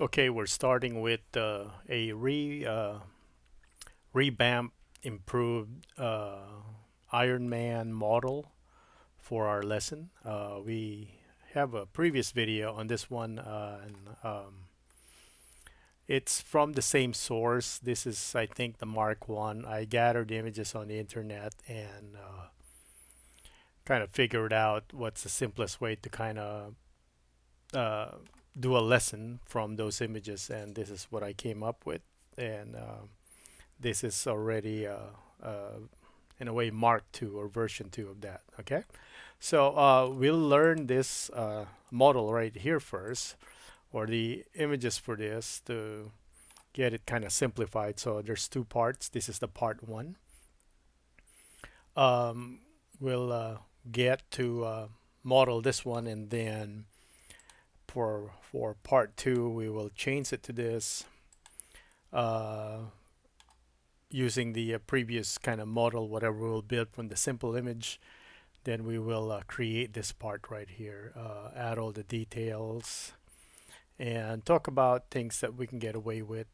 Okay, we're starting with revamp, improved Iron Man model for our lesson. We have a previous video on this one, and it's from the same source. This is, I think, the Mark One. I gathered images on the internet and kind of figured out what's the simplest way to kind of uh, do a lesson from those images, and this is what I came up with. And this is already uh, in a way Mark 2 or version 2 of that. Okay, so we'll learn this model right here first, or the images for this, to get it kind of simplified. So there's two parts. This is the part one. We'll get to model this one, and then for part two we will change it to this uh, using the previous kind of model, whatever we'll build from the simple image. Then we will create this part right here, add all the details, and talk about things that we can get away with.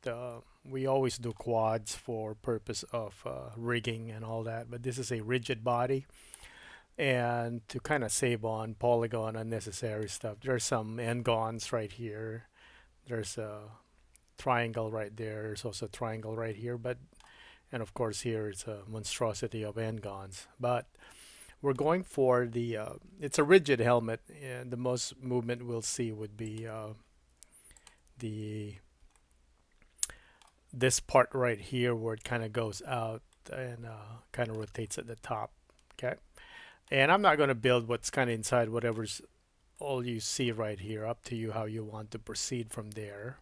We always do quads for purpose of rigging and all that, but this is a rigid body, and to kind of save on polygon unnecessary stuff, there's some n-gons right here. There's a triangle right there. There's also a triangle right here, but and of course here it's a monstrosity of n-gons. But we're going for the it's a rigid helmet, and the most movement we'll see would be the this part right here where it kind of goes out and kind of rotates at the top. Okay, and I'm not going to build what's kind of inside, whatever's all you see right here. Up to you how you want to proceed from there.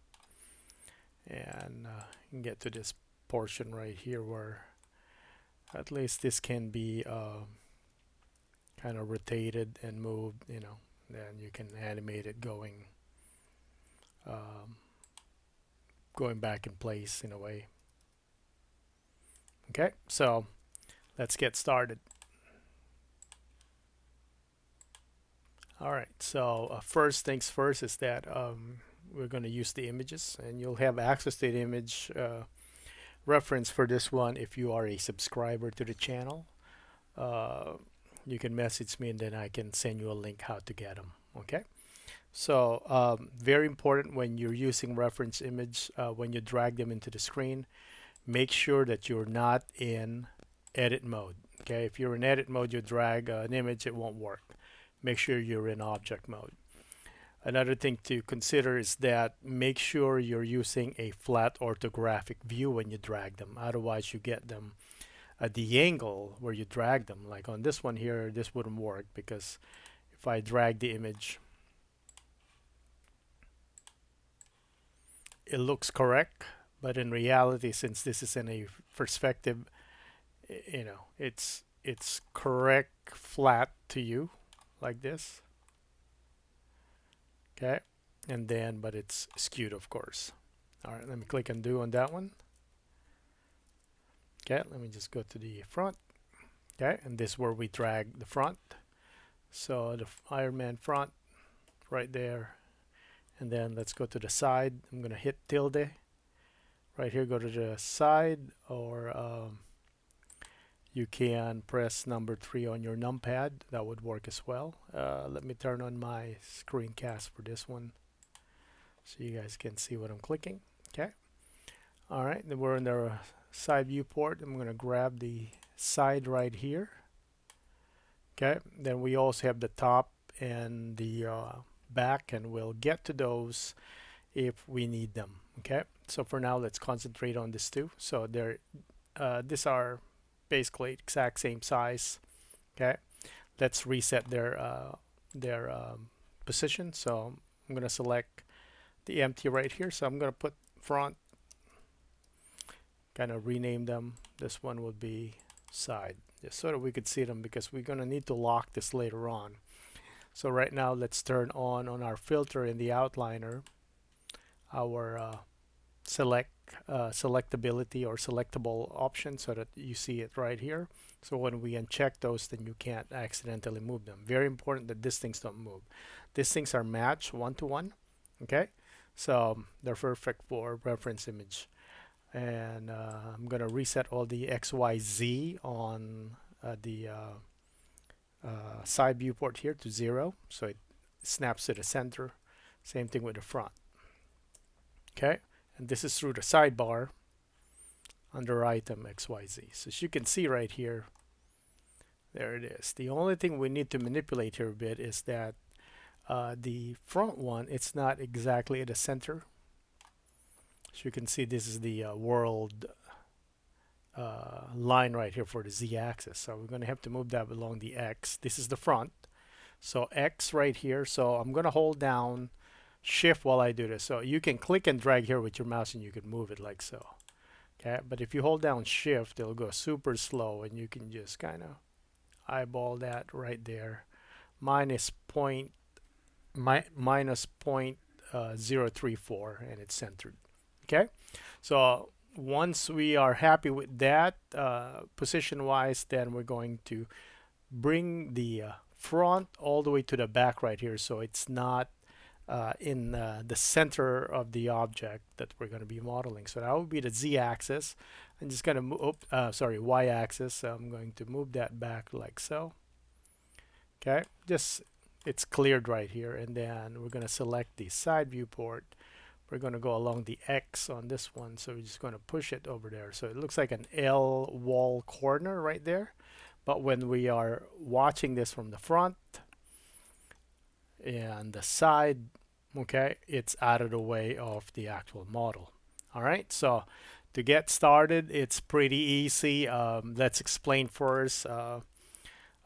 And you can get to this portion right here where at least this can be kind of rotated and moved, then you can animate it um, going back in place in a way. Okay, so let's get started. All right, so first things first is that we're going to use the images, and you'll have access to the image reference for this one if you are a subscriber to the channel. Uh, you can message me and then I can send you a link how to get them. Okay, so very important when you're using reference image, when you drag them into the screen, make sure that you're not in edit mode. Okay, if you're in edit mode, you drag an image, it won't work. Make sure you're in object mode. Another thing to consider is that make sure you're using a flat orthographic view when you drag them. Otherwise, you get them at the angle where you drag them. Like on this one here, this wouldn't work because if I drag the image, it looks correct, but in reality, since this is in a perspective, it's correct flat to you like this. Okay, and then but it's skewed, of course. All right, let me click undo on that one. Okay, let me just go to the front. Okay, and this is where we drag the front. So the Iron Man front right there, and then let's go to the side. I'm gonna hit tilde right here, go to the side, or you can press number 3 on your numpad. That would work as well. Let me turn on my screencast for this one so you guys can see what I'm clicking. Okay. All right, then we're in the side viewport. I'm going to grab the side right here. Okay, then we also have the top and the back, and we'll get to those if we need them. Okay, so for now, let's concentrate on this two. So these are basically exact same size. Okay, let's reset their position. So I'm going to select the empty right here. So I'm going to put front, kind of rename them. This one would be side, just so that we could see them, because we're going to need to lock this later on. So right now, let's turn on our filter in the outliner our selectability or selectable option, so that you see it right here. So when we uncheck those, then you can't accidentally move them. Very important that these things don't move. These things are matched 1 to 1. Okay, So they're perfect for reference image. And I'm gonna reset all the XYZ on the side viewport here to 0, so it snaps to the center. Same thing with the front. Okay, and this is through the sidebar under item XYZ. So as you can see right here, there it is. The only thing we need to manipulate here a bit is that the front one, it's not exactly at the center. As you can see, this is the world line right here for the z-axis. So we're going to have to move that along the x. This is the front. So x right here. So I'm going to hold down shift while I do this. So you can click and drag here with your mouse and you can move it like so. Okay, but if you hold down shift, it'll go super slow and you can just kind of eyeball that right there. Minus 0.034 and it's centered. Okay, so once we are happy with that position wise, then we're going to bring the front all the way to the back right here, so it's not in the center of the object that we're going to be modeling. So that would be the z-axis. I'm just going to move, y-axis. So I'm going to move that back like so. Okay, just it's cleared right here, and then we're going to select the side viewport. We're going to go along the X on this one, so we're just going to push it over there. So it looks like an L wall corner right there. But when we are watching this from the front and the side, okay, it's out of the way of the actual model. All right, so to get started, it's pretty easy. Let's explain first.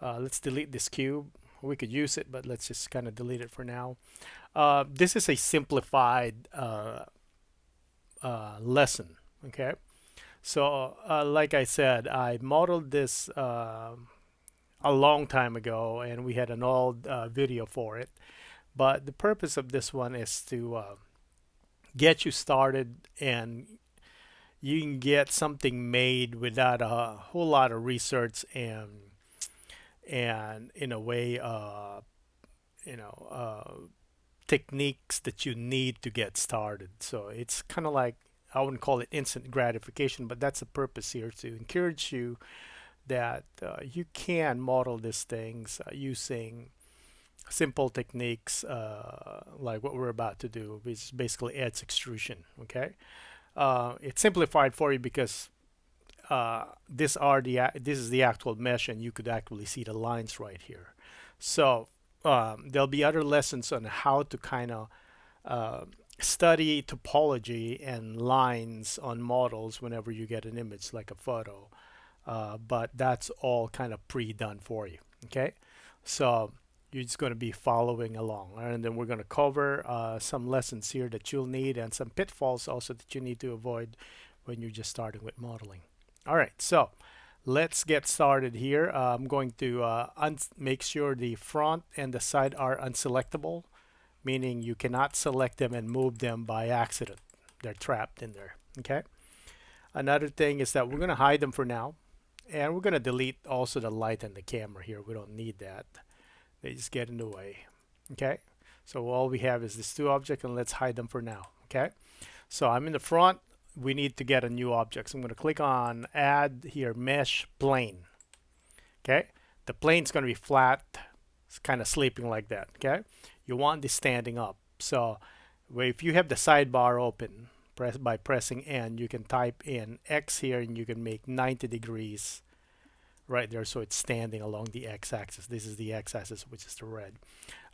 Let's delete this cube. We could use it, but let's just kind of delete it for now. This is a simplified lesson, okay? So like I said, I modeled this a long time ago, and we had an old video for it. But the purpose of this one is to get you started, and you can get something made without a whole lot of research and in a way, techniques that you need to get started. So it's kind of like, I wouldn't call it instant gratification, but that's the purpose here, to encourage you that you can model these things using simple techniques like what we're about to do, which is basically edge extrusion. Okay, it's simplified for you because this is the actual mesh, and you could actually see the lines right here. So there'll be other lessons on how to kind of study topology and lines on models whenever you get an image like a photo. But that's all kind of pre-done for you. Okay, so you're just going to be following along, and then we're going to cover some lessons here that you'll need, and some pitfalls also that you need to avoid when you're just starting with modeling. All right, so let's get started here. I'm going to make sure the front and the side are unselectable, meaning you cannot select them and move them by accident. They're trapped in there. Okay. Another thing is that we're going to hide them for now, and we're going to delete also the light and the camera here. We don't need that. They just get in the way. Okay, so all we have is these two objects, and let's hide them for now. Okay, so I'm in the front. We need to get a new object, so I'm going to click on add here, mesh plane. Okay, the plane's going to be flat. It's kind of sleeping like that. Okay, you want this standing up. So if you have the sidebar open, by pressing N, you can type in X here, and you can make 90 degrees right there, so it's standing along the x-axis. This is the x-axis, which is the red.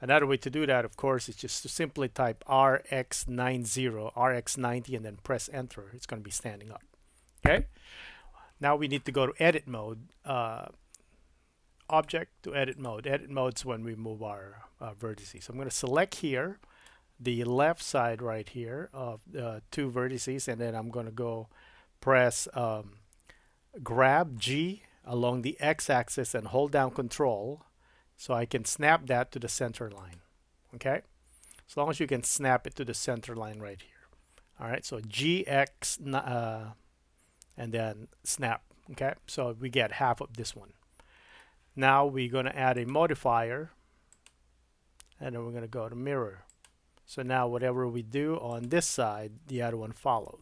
Another way to do that, of course, is just to simply type RX90, RX90, and then press enter. It's going to be standing up. Okay. Now we need to go to edit mode. Object to edit mode. Edit mode's when we move our vertices. So I'm going to select here the left side right here of the two vertices, and then I'm going to go press grab G along the x-axis and hold down control, so I can snap that to the center line. Okay, as long as you can snap it to the center line right here. All right, so GX and then snap. Okay, so we get half of this one. Now we're going to add a modifier, and then we're going to go to mirror. So now whatever we do on this side, the other one follows.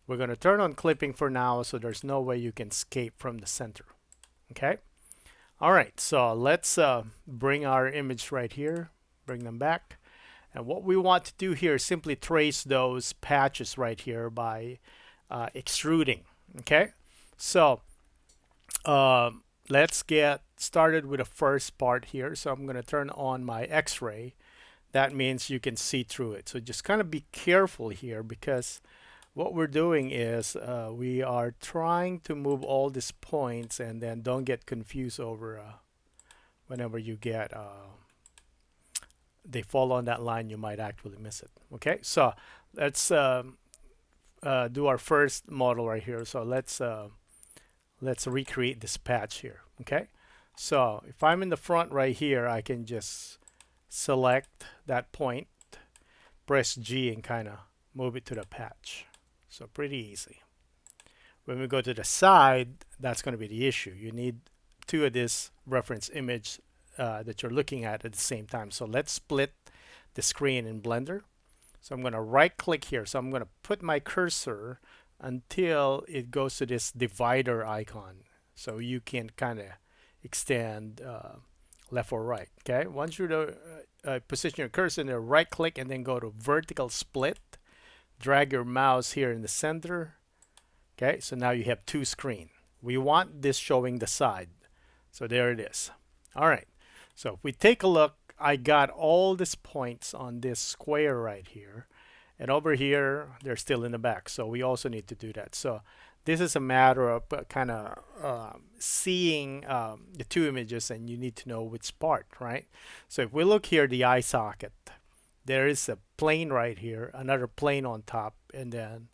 We're going to turn on clipping for now, so there's no way you can escape from the center. Okay? All right, so let's bring our image right here, bring them back. And what we want to do here is simply trace those patches right here by extruding. Okay? So let's get started with the first part here. So I'm going to turn on my X-ray. That means you can see through it. So just kind of be careful here, because what we're doing is we are trying to move all these points, and then don't get confused over whenever you get they fall on that line, you might actually miss it. Okay, so let's do our first model right here. So let's recreate this patch here. Okay, so if I'm in the front right here, I can just select that point, press G, and kind of move it to the patch. So pretty easy. When we go to the side, that's going to be the issue. You need two of this reference image that you're looking at the same time. So let's split the screen in Blender. So I'm going to right click here. So I'm going to put my cursor until it goes to this divider icon, so you can kind of extend left or right. Okay, once you position your cursor in there, right click and then go to vertical split, drag your mouse here in the center. Okay, so now you have two screens. We want this showing the side, so there it is. All right, so if we take a look, I got all these points on this square right here, and over here they're still in the back, so we also need to do that. So this is a matter of kind of seeing the two images, and you need to know which part, right? So if we look here, the eye socket, there is a plane right here, another plane on top, and then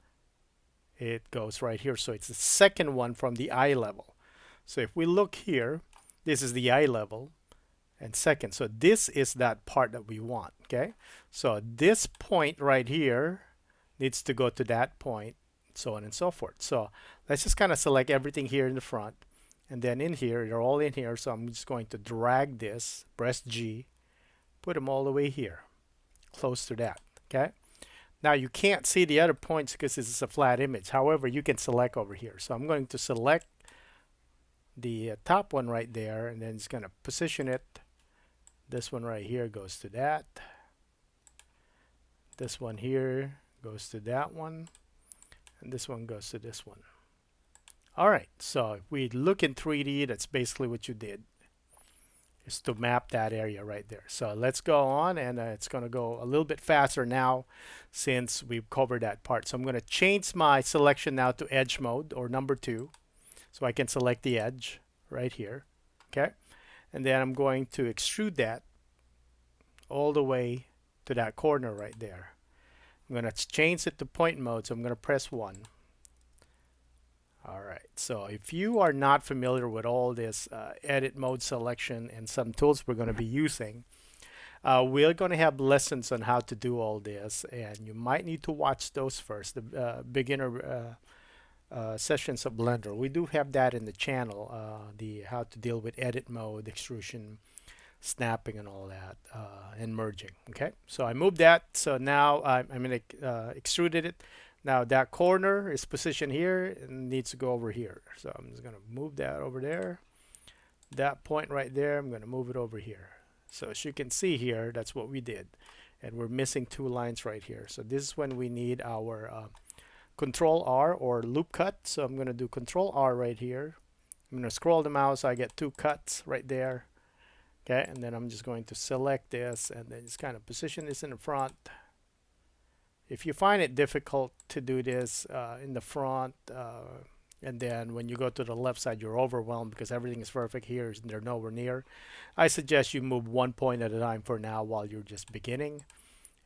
it goes right here. So it's the second one from the eye level. So if we look here, this is the eye level and second. So this is that part that we want. Okay, so this point right here needs to go to that point, so on and so forth. So let's just kind of select everything here in the front, and then in here, they're all in here. So I'm just going to drag this, press G, put them all the way here, close to that. Okay, now you can't see the other points because this is a flat image. However, you can select over here. So I'm going to select the top one right there, and then it's going to position it. This one right here goes to that. This one here goes to that one, and this one goes to this one. All right, so if we look in 3D, that's basically what you did, is to map that area right there. So let's go on, and it's going to go a little bit faster now since we've covered that part. So I'm going to change my selection now to edge mode, or number 2, so I can select the edge right here. Okay, and then I'm going to extrude that all the way to that corner right there. I'm going to change it to point mode, so I'm going to press 1. All right, so if you are not familiar with all this edit mode selection and some tools we're going to be using, we're going to have lessons on how to do all this, and you might need to watch those first, the beginner sessions of Blender. We do have that in the channel, the how to deal with edit mode, extrusion, snapping, and all that, and merging. Okay, so I moved that, so now I'm going to extruded it. Now that corner is positioned here and needs to go over here. So I'm just going to move that over there. That point right there, I'm going to move it over here. So as you can see here, that's what we did. And we're missing 2 lines right here. So this is when we need our Control R or loop cut. So I'm going to do Control R right here. I'm going to scroll the mouse. I get 2 cuts right there. Okay, and then I'm just going to select this and then just kind of position this in the front. If you find it difficult to do this in the front, and then when you go to the left side, you're overwhelmed because everything is perfect here and they're nowhere near, I suggest you move 1 point at a time for now while you're just beginning,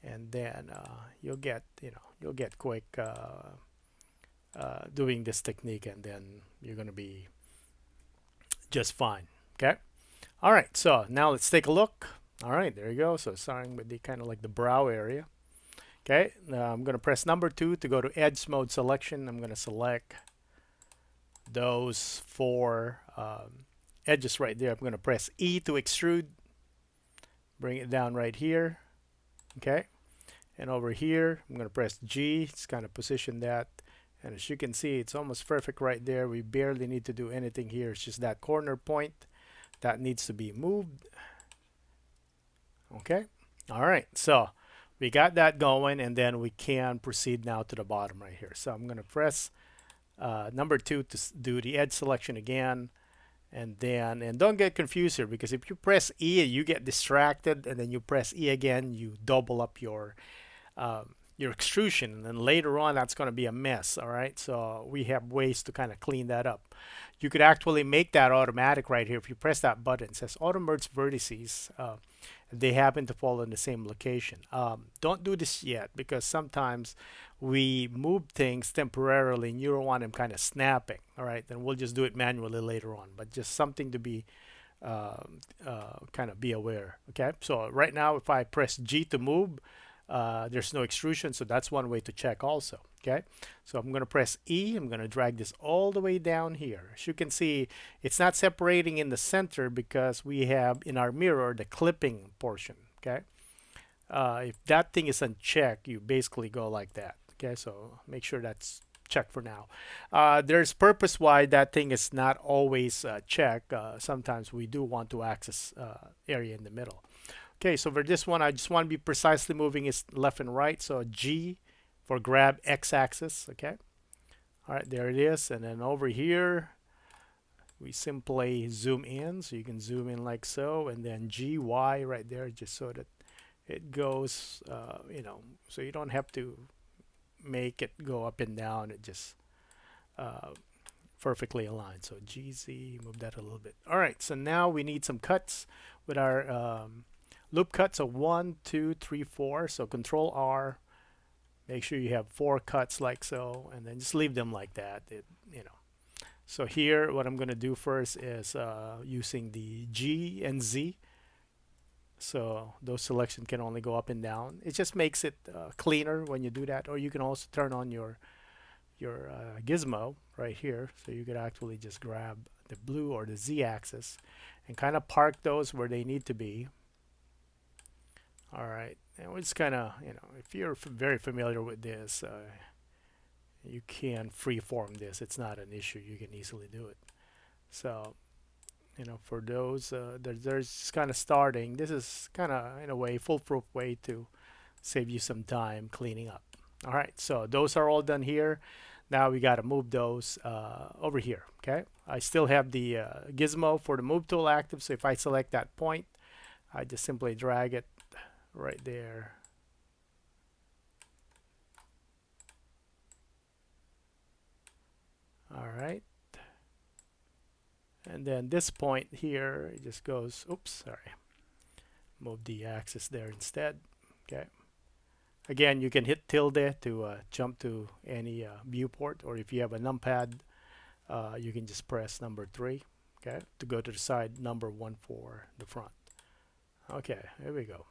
and then you'll get quick doing this technique, and then you're going to be just fine. Okay. All right. So now let's take a look. All right. There you go. So starting with the kind of like the brow area. Okay, now I'm going to press number 2 to go to edge mode selection. I'm going to select those 4 edges right there. I'm going to press E to extrude, bring it down right here. Okay, And over here, I'm going to press G. It's kind of position that. And as you can see, it's almost perfect right there. We barely need to do anything here. It's just that corner point that needs to be moved. Okay. All right. So we got that going, and then we can proceed now to the bottom right here. So I'm going to press number 2 to do the edge selection again. And don't get confused here, because if you press E, you get distracted, and then you press E again, you double up your extrusion, and then later on that's going to be a mess. All right, so we have ways to kind of clean that up. You could actually make that automatic right here. If you press that button, it says auto merge vertices. They happen to fall in the same location. Don't do this yet, because sometimes we move things temporarily and you don't want them kind of snapping. All right, then we'll just do it manually later on, but just something to be kind of be aware. Okay, so right now if I press G to move, there's no extrusion, so that's one way to check also. Okay, so I'm going to press E. I'm going to drag this all the way down here. As you can see, it's not separating in the center because we have in our mirror the clipping portion. Okay, if that thing is unchecked, you basically go like that. Okay, so make sure that's checked for now. There's purpose why that thing is not always checked. Sometimes we do want to access area in the middle. Okay, so for this one, I just want to be precisely moving it left and right. So G for grab x-axis. Okay. All right, there it is. And then over here, we simply zoom in. So you can zoom in like so. And then G, Y right there, just so that it goes, so you don't have to make it go up and down. It just perfectly aligned. So GZ, move that a little bit. All right, so now we need some cuts with our loop cut. So 1, 2, 3, 4. So Control R. Make sure you have 4 cuts like so, and then just leave them like that. So here, what I'm going to do first is using the G and Z. So those selections can only go up and down. It just makes it cleaner when you do that. Or you can also turn on your gizmo right here, so you could actually just grab the blue or the Z axis and kind of park those where they need to be. All right, and it's kind of, if you're very familiar with this, you can freeform this. It's not an issue. You can easily do it. So, for those, there's kind of starting. This is kind of, in a way, foolproof way to save you some time cleaning up. All right, so those are all done here. Now we got to move those over here. Okay, I still have the gizmo for the move tool active. So if I select that point, I just simply drag it right there. All right. And then this point here, it just goes, oops, sorry. Move the axis there instead. Okay. Again, you can hit tilde to jump to any viewport, or if you have a numpad, you can just press number 3, okay, to go to the side, number 1 for the front. Okay, here we go.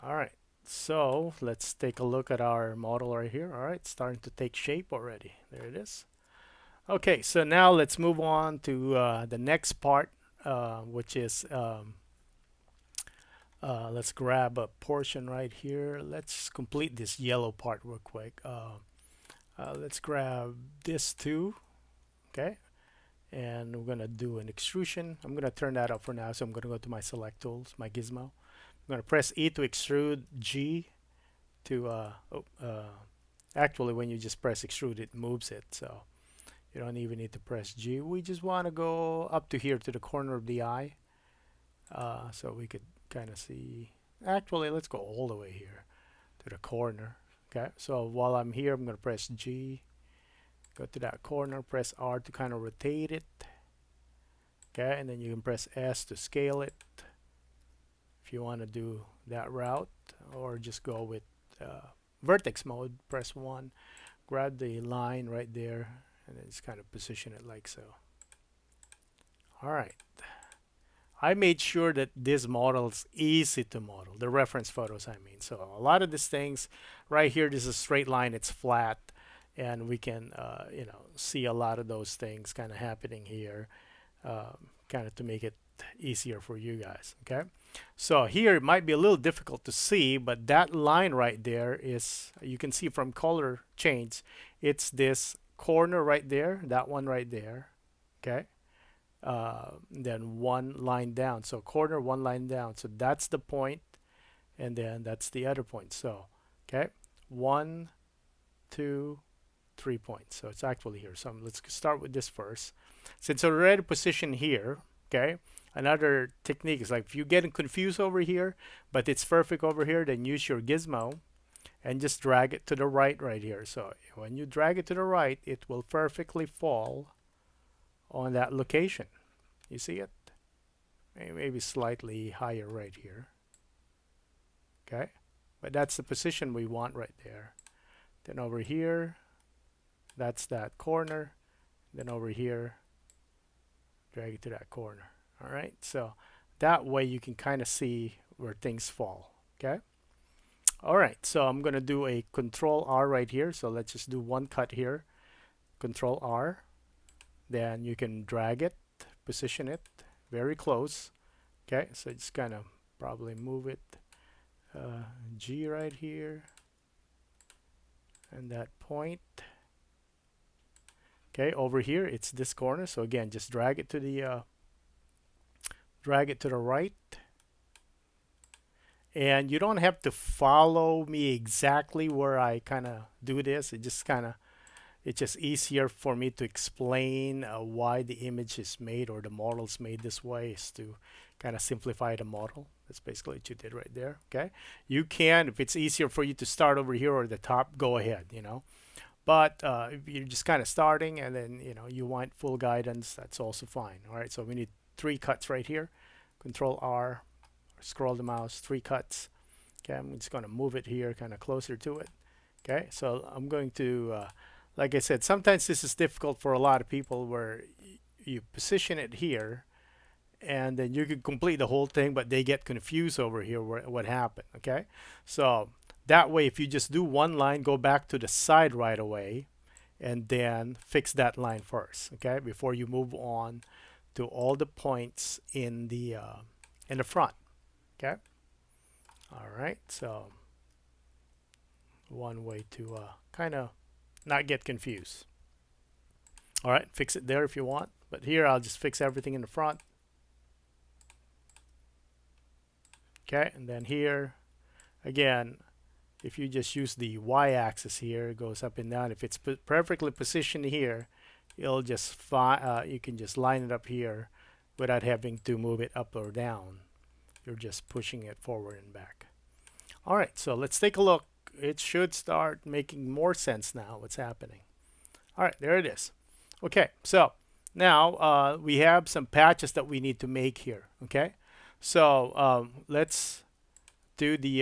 All right, so let's take a look at our model right here. All right, starting to take shape already. There it is. Okay, so now let's move on to the next part, which is let's grab a portion right here. Let's complete this yellow part real quick. Let's grab this too, okay? And we're gonna do an extrusion. I'm gonna turn that up for now, so I'm gonna go to my select tools, my gizmo. I'm gonna press E to extrude, G to, actually when you just press extrude, it moves it, so you don't even need to press G. We just wanna go up to here to the corner of the eye, so we could kind of see. Actually, let's go all the way here to the corner. Okay, so while I'm here, I'm going to press G, go to that corner, press R to kind of rotate it. Okay, and then you can press S to scale it if you want to do that route, or just go with vertex mode. Press 1, grab the line right there, and then just kind of position it like so. All right. I made sure that this model is easy to model, the reference photos I mean. So a lot of these things right here, this is a straight line, it's flat, and we can see a lot of those things kind of happening here, kind of to make it easier for you guys. Okay, so here it might be a little difficult to see, but that line right there is, you can see from color change, it's this corner right there, that one right there. Okay, then one line down, so corner, one line down, so that's the point, and then that's the other point. So okay, 1, 2, 3 points. So it's actually here. So let's start with this first. Since it's already positioned here, okay, another technique is like if you're getting confused over here, but it's perfect over here, then use your gizmo and just drag it to the right here. So when you drag it to the right, it will perfectly fall on that location. You see it? Maybe slightly higher right here. Okay, but that's the position we want right there. Then over here, that's that corner. Then over here, drag it to that corner. All right, so that way you can kind of see where things fall. Okay, all right, so I'm gonna do a Control R right here. So let's just do one cut here. Control R, then you can drag it, position it very close. Okay, so just kind of probably move it G right here and that point. Okay, over here it's this corner, so again just drag it to the right, and you don't have to follow me exactly where I kind of do this. It's just easier for me to explain why the image is made or the model is made this way, is to kind of simplify the model. That's basically what you did right there. Okay, you can, if it's easier for you to start over here or the top, go ahead, you know. But if you're just kind of starting and then you want full guidance, that's also fine. All right, so we need 3 cuts right here. Control R, scroll the mouse, 3 cuts. Okay, I'm just going to move it here kind of closer to it. Okay, so I'm going to like I said, sometimes this is difficult for a lot of people where you position it here and then you can complete the whole thing, but they get confused over here what happened. Okay, so that way if you just do one line, go back to the side right away and then fix that line first, okay, before you move on to all the points in the front. Okay, all right, so one way to kind of not get confused. All right, fix it there if you want, but here I'll just fix everything in the front. Okay, and then here again, if you just use the y-axis here, it goes up and down. If it's perfectly positioned here, it'll just you can just line it up here without having to move it up or down. You're just pushing it forward and back. All right, so let's take a look. It should start making more sense now what's happening. All right, there it is. Okay, so now we have some patches that we need to make here. Okay, so let's do the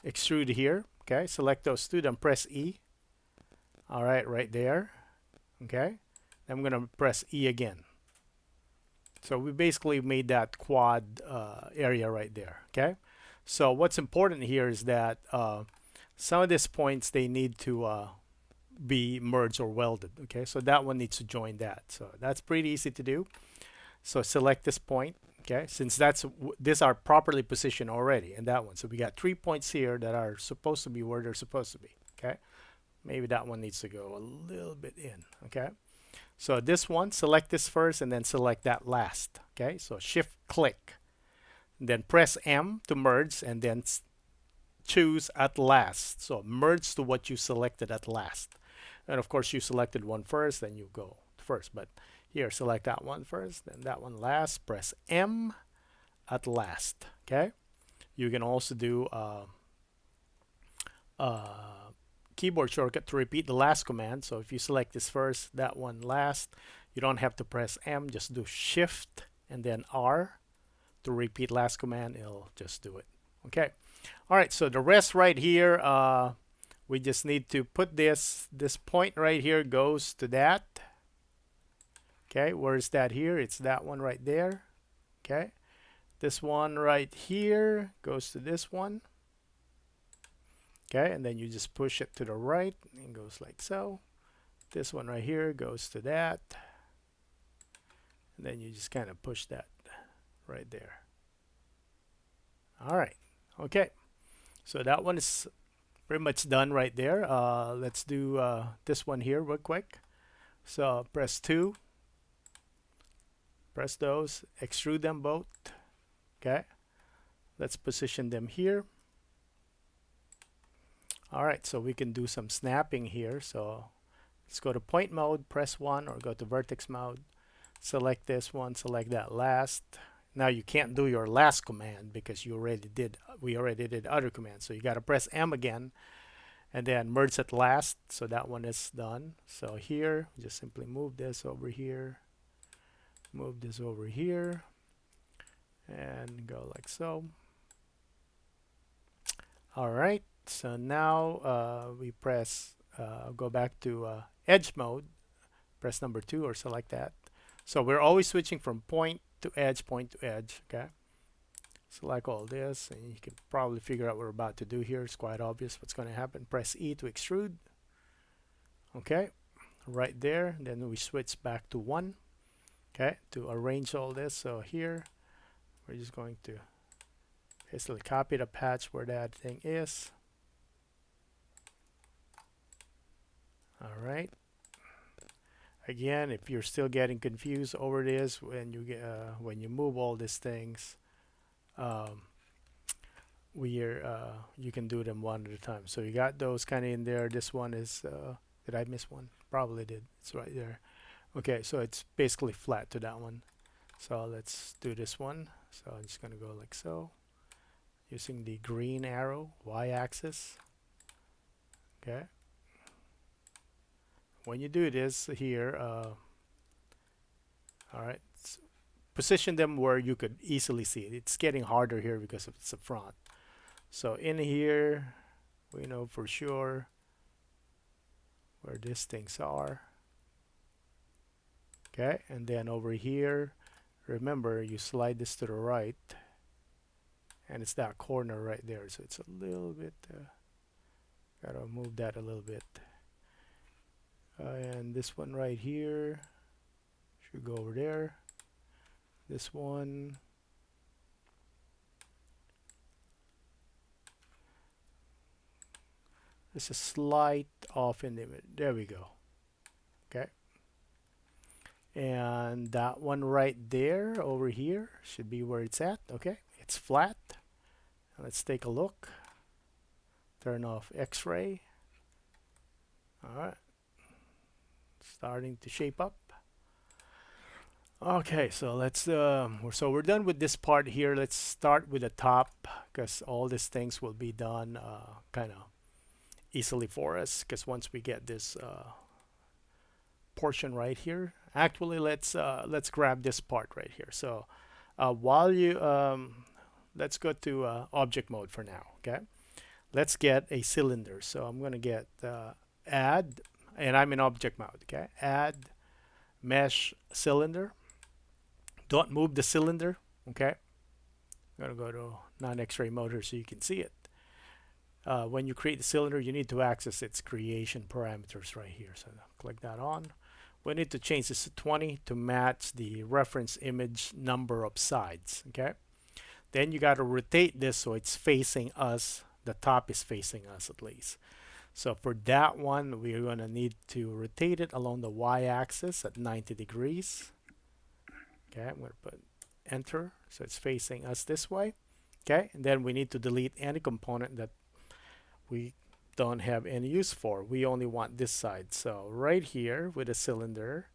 extrude here. Okay, select those two, then press E. All right, right there. Okay, I'm going to press E again. So we basically made that quad area right there. Okay, so what's important here is that some of these points, they need to be merged or welded. Okay, so that one needs to join that. So that's pretty easy to do. So select this point. Okay, since these are properly positioned already in that one. So we got 3 points here that are supposed to be where they're supposed to be. Okay, maybe that one needs to go a little bit in. Okay, so this one, select this first and then select that last. Okay, so shift click, then press M to merge and then choose at last. So merge to what you selected at last. And of course you selected one first, then you go first, but here select that one first, then that one last, press M at last. Okay, you can also do keyboard shortcut to repeat the last command. So if you select this first, that one last, you don't have to press M, just do shift and then R to repeat last command. It'll just do it. Okay, all right, so the rest right here, we just need to put this point right here goes to that. Okay, where is that here? It's that one right there. Okay, this one right here goes to this one. Okay, and then you just push it to the right and it goes like so. This one right here goes to that. And then you just kind of push that right there. All right. Okay. So that one is pretty much done right there. Let's do this one here real quick. So press 2, press those, extrude them both. Okay. Let's position them here. All right, so we can do some snapping here. So let's go to point mode, press 1, or go to vertex mode. Select this one, select that last. Now you can't do your last command because we already did other commands. So you got to press M again and then merge at last. So that one is done. So here, just simply move this over here, move this over here, and go like so. All right, so now we press, go back to edge mode, press number 2 or select that. So we're always switching from point to edge, okay? Select all this, and you can probably figure out what we're about to do here. It's quite obvious what's going to happen. Press E to extrude. Okay, right there. Then we switch back to 1, okay, to arrange all this. So here, we're just going to basically copy the patch where that thing is. All right. Again, if you're still getting confused over this, when you move all these things, you can do them one at a time. So you got those kind of in there. This one is, did I miss one? Probably did. It's right there. Okay, so it's basically flat to that one. So let's do this one. So I'm just going to go like so, using the green arrow, y-axis. Okay. When you do this here, all right, position them where you could easily see it. It's getting harder here because it's the front. So in here, we know for sure where these things are. Okay, and then over here, remember you slide this to the right, and it's that corner right there. So it's a little bit, gotta move that a little bit. And this one right here should go over there. This one, there's a slight off in the image. There we go. Okay. And that one right there over here should be where it's at. Okay. It's flat. Let's take a look. Turn off X-ray. All right. Starting to shape up. Okay, so let's we're done with this part here. Let's start with the top, because all these things will be done kind of easily for us, because once we get this portion right here, actually let's grab this part right here. So while you let's go to object mode for now. Okay, let's get a cylinder. So I'm going to get add, and I'm in object mode. Okay, add mesh cylinder. Don't move the cylinder. Okay, I'm going to go to non-X-ray mode here so you can see it. When you create the cylinder, you need to access its creation parameters right here. So click that on. We need to change this to 20 to match the reference image number of sides. Okay, then you got to rotate this so it's facing us. The top is facing us at least. So for that one, we're going to need to rotate it along the y-axis at 90 degrees. Okay, I'm going to put enter so it's facing us this way. Okay, and then we need to delete any component that we don't have any use for. We only want this side. So right here with a cylinder,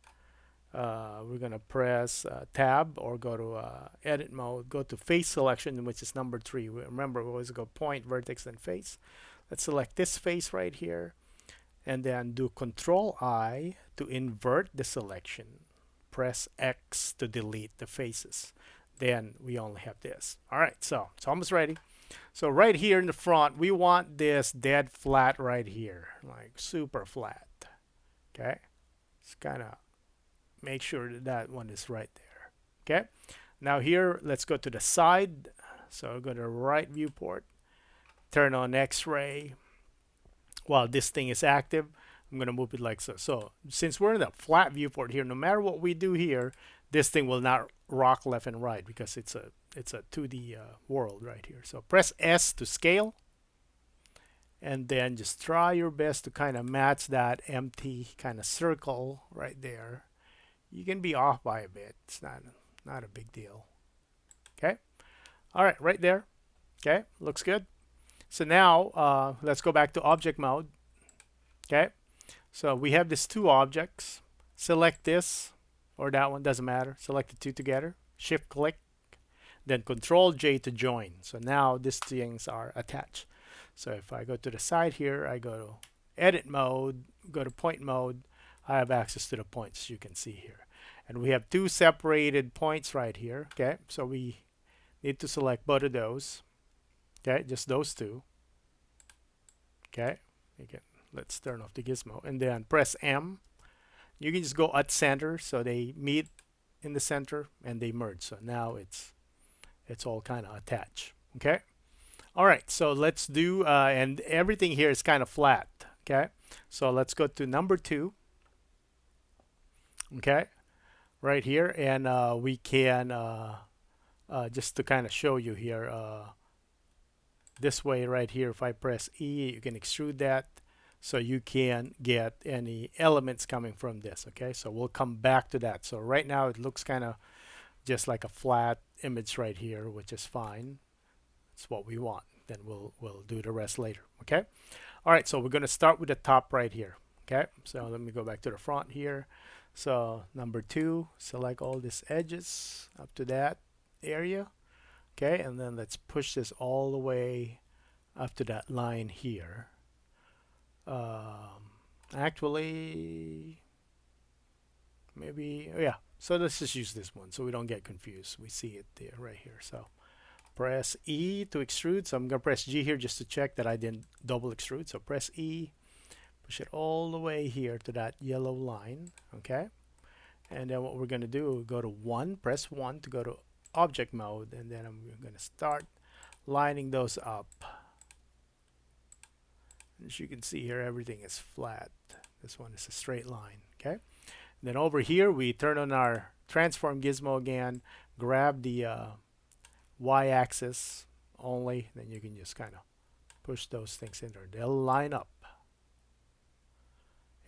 we're going to press tab or go to edit mode, go to face selection, which is number 3. Remember, we always go point, vertex, and face. Let's select this face right here, and then do Control I to invert the selection. Press X to delete the faces. Then we only have this. All right, so it's almost ready. So right here in the front, we want this dead flat right here, like super flat. Okay, just kind of make sure that that one is right there. Okay, now here, let's go to the side. So go to right viewport, turn on X-ray. While this thing is active, I'm going to move it like so. So since we're in the flat viewport here, no matter what we do here, this thing will not rock left and right because it's a 2D world right here. So press S to scale, and then just try your best to kind of match that empty kind of circle right there. You can be off by a bit. It's not a big deal. Okay. All right, right there. Okay, looks good. So now let's go back to object mode. Okay. So we have these two objects. Select this or that one, doesn't matter. Select the two together. Shift click, then Control J to join. So now these things are attached. So if I go to the side here, I go to edit mode, go to point mode, I have access to the points you can see here. And we have two separated points right here. Okay, so we need to select both of those. Okay, just those two. Okay, again, let's turn off the gizmo and then press M. You can just go at center so they meet in the center and they merge. So now it's all kind of attached. Okay. All right. So let's do and everything here is kind of flat. Okay. So let's go to number 2. Okay. Right here, and we can just to kind of show you here this way right here. If I press E, you can extrude that. So you can get any elements coming from this. Okay, so we'll come back to that. So right now it looks kind of just like a flat image right here, which is fine. It's what we want. Then we'll do the rest later. Okay. All right. So we're going to start with the top right here. Okay. So let me go back to the front here. So number 2, select all these edges up to that area. Okay, and then let's push this all the way up to that line here. Actually, maybe, oh yeah, so let's just use this one so we don't get confused. We see it there right here. So press E to extrude. So I'm going to press G here just to check that I didn't double extrude. So press E, push it all the way here to that yellow line. Okay, and then what we're going to do, go to 1, press 1 to go to object mode, and then I'm going to start lining those up. As you can see here, everything is flat. This one is a straight line. Okay, and then over here we turn on our transform gizmo again, grab the y-axis only, then you can just kind of push those things in there. They'll line up,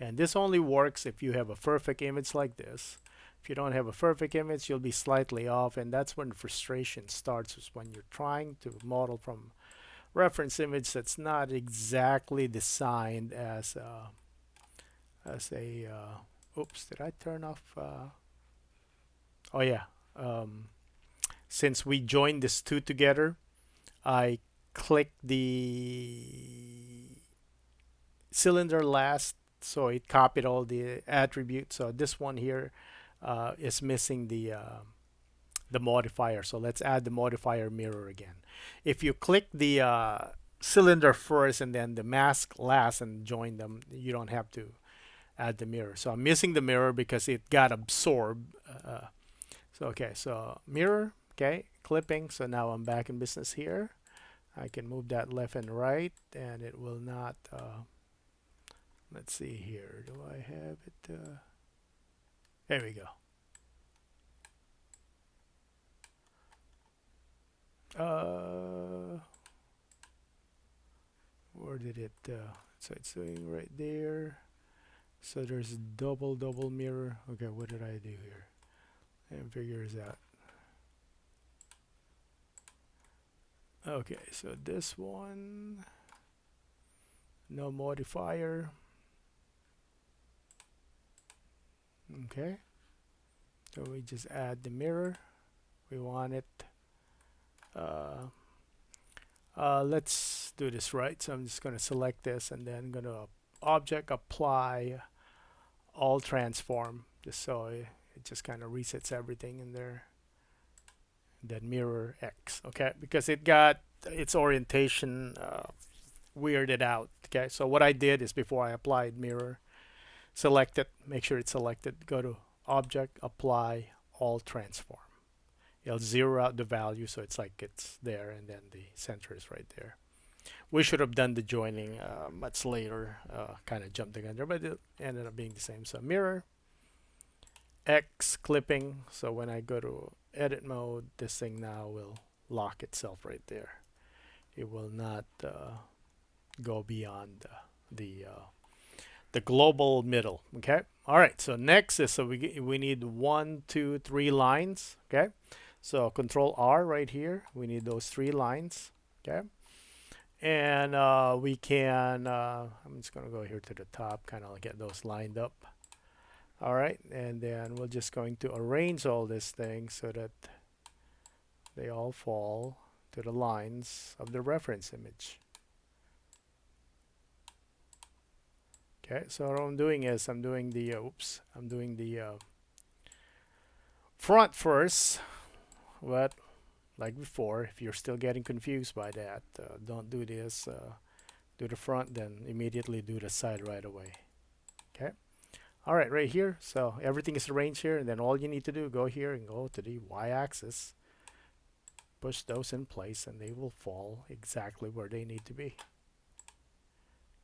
and this only works if you have a perfect image like this. If you don't have a perfect image, you'll be slightly off, and that's when frustration starts, is when you're trying to model from reference image that's not exactly designed as a oops, did I turn off oh yeah, since we joined these two together, I clicked the cylinder last, so it copied all the attributes. So this one here is missing the modifier. So let's add the modifier mirror again. If you click the cylinder first and then the mask last and join them, you don't have to add the mirror. So I'm missing the mirror because it got absorbed. So okay, so mirror, okay, clipping. So now I'm back in business here. I can move that left and right, and it will not. Let's see here. Do I have it? There we go. Where did it? So it's doing right there. So there's double mirror. Okay, what did I do here? And figures out. Okay, so this one, no modifier. Okay, so we just add the mirror. We want it. Let's do this right. So I'm just going to select this and then going to object apply all transform, just so it just kind of resets everything in there. Then mirror X, okay, because it got its orientation weirded out. Okay, so what I did is before I applied mirror, select it, make sure it's selected, go to object apply all transform. It'll zero out the value, so it's like it's there, and then the center is right there. We should have done the joining much later, kind of jumped together, but it ended up being the same. So mirror, X clipping. So when I go to edit mode, this thing now will lock itself right there. It will not go beyond the global middle. Okay. All right. So next is, so we need 1, 2, 3 lines. Okay. So Control R right here. We need those 3 lines. Okay. And we can. I'm just gonna go here to the top, kind of get those lined up. All right. And then we're just going to arrange all this thing so that they all fall to the lines of the reference image. Okay, so what I'm doing is I'm doing the front first, but like before, if you're still getting confused by that, don't do this. Do the front, then immediately do the side right away. Okay. All right, right here. So everything is arranged here, and then all you need to do, go here and go to the y-axis, push those in place, and they will fall exactly where they need to be.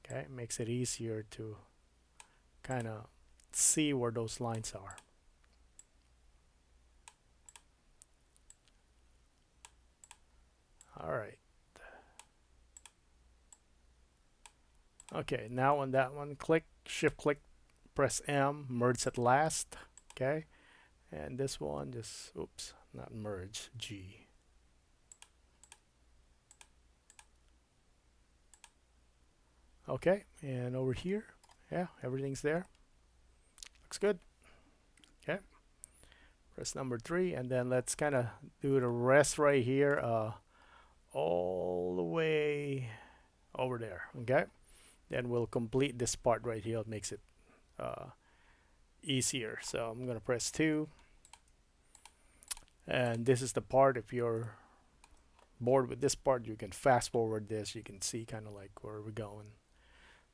Okay, it makes it easier to kind of see where those lines are. All right. Okay, now on that one, click, shift click, press M, merge at last. Okay, and this one just, oops, not merge, G. Okay, and over here, yeah, everything's there. Looks good. Okay, press number 3, and then let's kind of do the rest right here, all the way over there. Okay, then we'll complete this part right here. It makes it easier. So I'm gonna press 2, and this is the part. If you're bored with this part, you can fast forward this. You can see kind of like where we're going.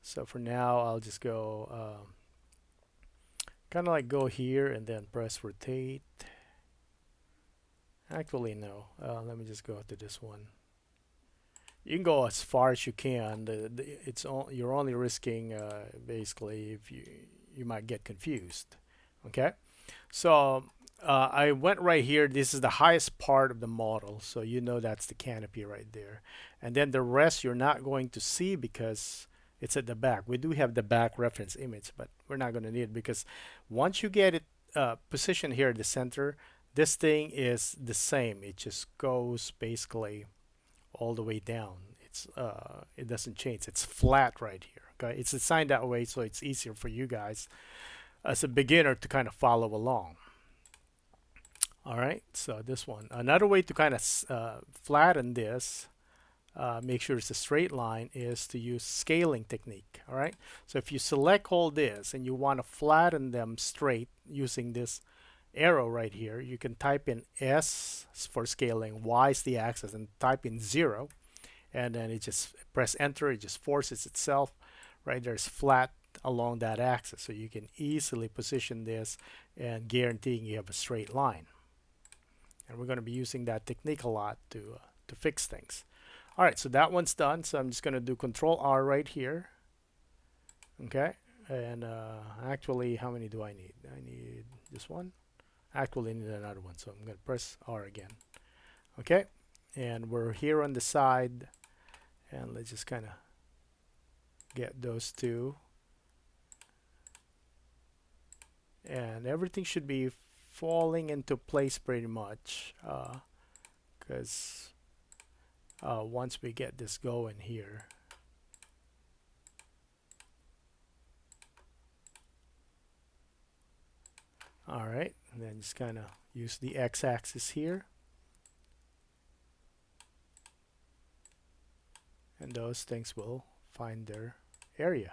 So for now, I'll just go kind of like go here and then press rotate. Actually, no. Let me just go to this one. You can go as far as you can. You're only risking basically if you might get confused. Okay, so I went right here. This is the highest part of the model, so you know that's the canopy right there. And then the rest you're not going to see because it's at the back. We do have the back reference image, but we're not going to need it because once you get it positioned here at the center, this thing is the same. It just goes basically all the way down. It doesn't change. It's flat right here. Okay, it's designed that way so it's easier for you guys as a beginner to kind of follow along. All right, so this one. Another way to kind of flatten this, make sure it's a straight line, is to use scaling technique. All right, so if you select all this and you want to flatten them straight using this arrow right here, you can type in S for scaling, Y is the axis, and type in 0, and then it just press enter. It just forces itself right there. It's flat along that axis, so you can easily position this and guaranteeing you have a straight line. And we're going to be using that technique a lot to fix things. All right, so that one's done. So I'm just going to do Control R right here. Okay, and actually, how many do I need? I need this one. Actually, I need another one, so I'm going to press R again. Okay, and we're here on the side, and let's just kind of get those two. And everything should be falling into place pretty much because once we get this going here, all right, and then just kind of use the x-axis here, and those things will find their area.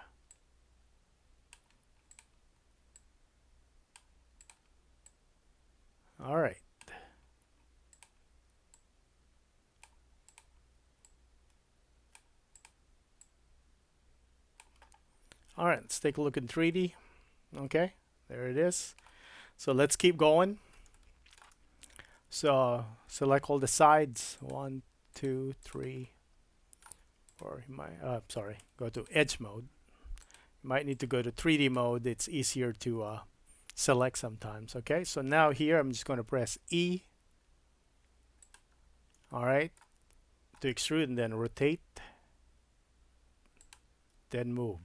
All right. All right, let's take a look in 3D. Okay, there it is. So let's keep going. So select all the sides, 1, 2, 3. or you might, sorry, go to edge mode. You might need to go to 3D mode. It's easier to select sometimes. Okay, so now here I'm just going to press E. All right, to extrude and then rotate, then move.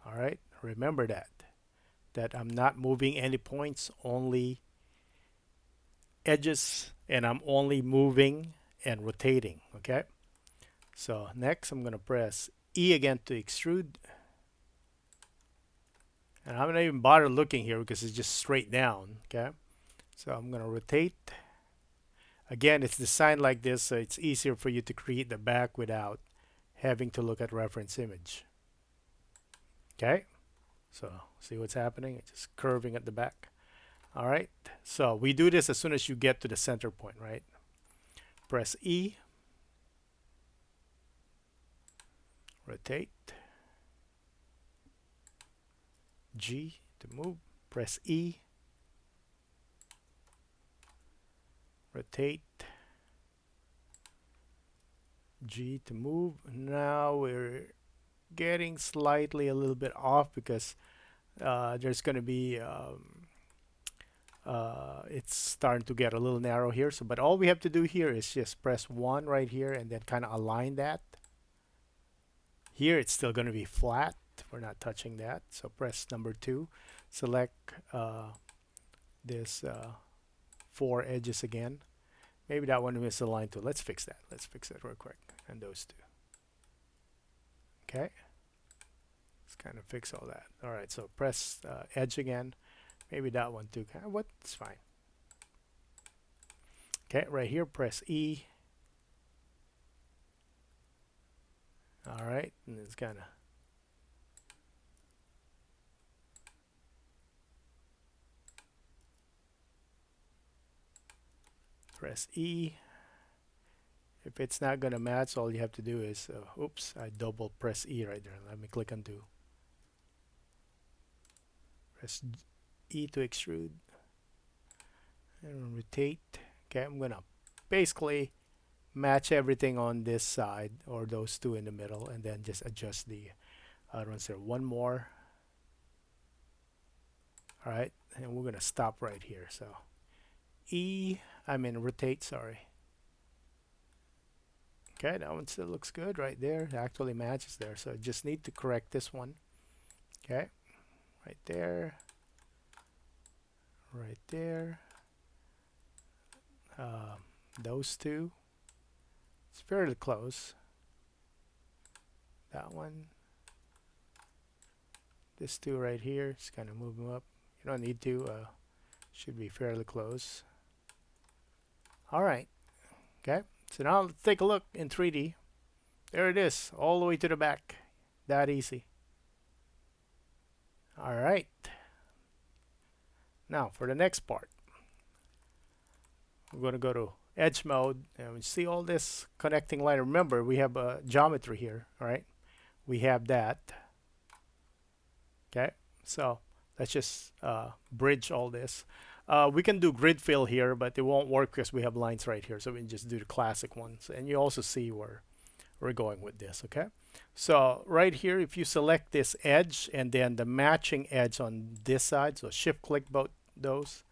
All right, remember that I'm not moving any points, only edges, and I'm only moving and rotating. Okay, so next I'm going to press E again to extrude. And I'm not even bother looking here because it's just straight down. Okay, so I'm going to rotate. Again, it's designed like this, so it's easier for you to create the back without having to look at reference image. Okay, so see what's happening? It's just curving at the back. All right, so we do this as soon as you get to the center point, right? Press E, rotate, G to move, press E, rotate, G to move. Now we're getting slightly a little bit off because there's going to be it's starting to get a little narrow here. So, but all we have to do here is just press 1 right here and then kind of align that. Here it's still going to be flat. We're not touching that. So press number 2, select this 4 edges again. Maybe that one misaligned too. Let's fix that. Let's fix that real quick. And those 2. Okay. Let's kind of fix all that. All right. So press edge again. Maybe that one too. What? It's fine. Okay. Right here, press E. All right. And it's kind of. Press E. If it's not going to match, all you have to do is, oops, I double press E right there. Let me click undo. Press E to extrude. And rotate. Okay, I'm going to basically match everything on this side, or those 2 in the middle, and then just adjust the other ones there. One more. All right, and we're going to stop right here. So rotate, sorry. Okay, that one still looks good right there. It actually matches there. So just need to correct this one. Okay, right there. Right there. Those 2. It's fairly close. That one. This 2 right here. Just kind of move them up. You don't need to. Should be fairly close. All right. Okay. So now let's take a look in 3D. There it is, all the way to the back. That easy. All right. Now for the next part, we're going to go to edge mode, and we see all this connecting line. Remember, we have a geometry here. All right. We have that. Okay. So let's just bridge all this. We can do grid fill here, but it won't work because we have lines right here. So we can just do the classic ones. And you also see where we're going with this. Okay. So right here, if you select this edge and then the matching edge on this side, so shift click both those,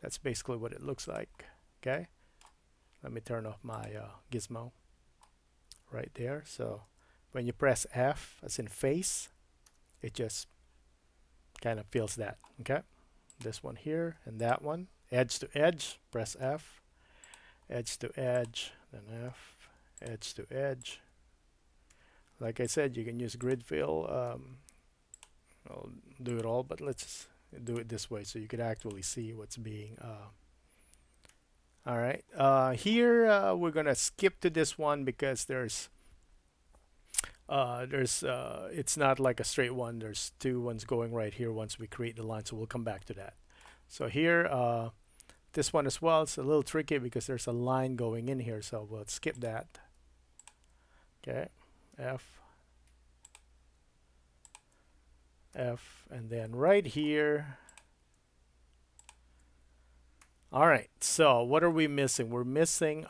that's basically what it looks like. Okay. Let me turn off my gizmo right there. So when you press F, as in face, it just kind of fills that. Okay. This one here and that one, edge to edge, press F, edge to edge, then F, edge to edge. Like I said, you can use grid fill. I'll do it all, but let's do it this way so you could actually see what's being. All right, here we're gonna skip to this one because it's not like a straight one. There's 2 ones going right here once we create the line, so we'll come back to that. So here, this one as well, it's a little tricky because there's a line going in here, so we'll skip that. Okay, F, and then right here. All right, so what are we missing? We're missing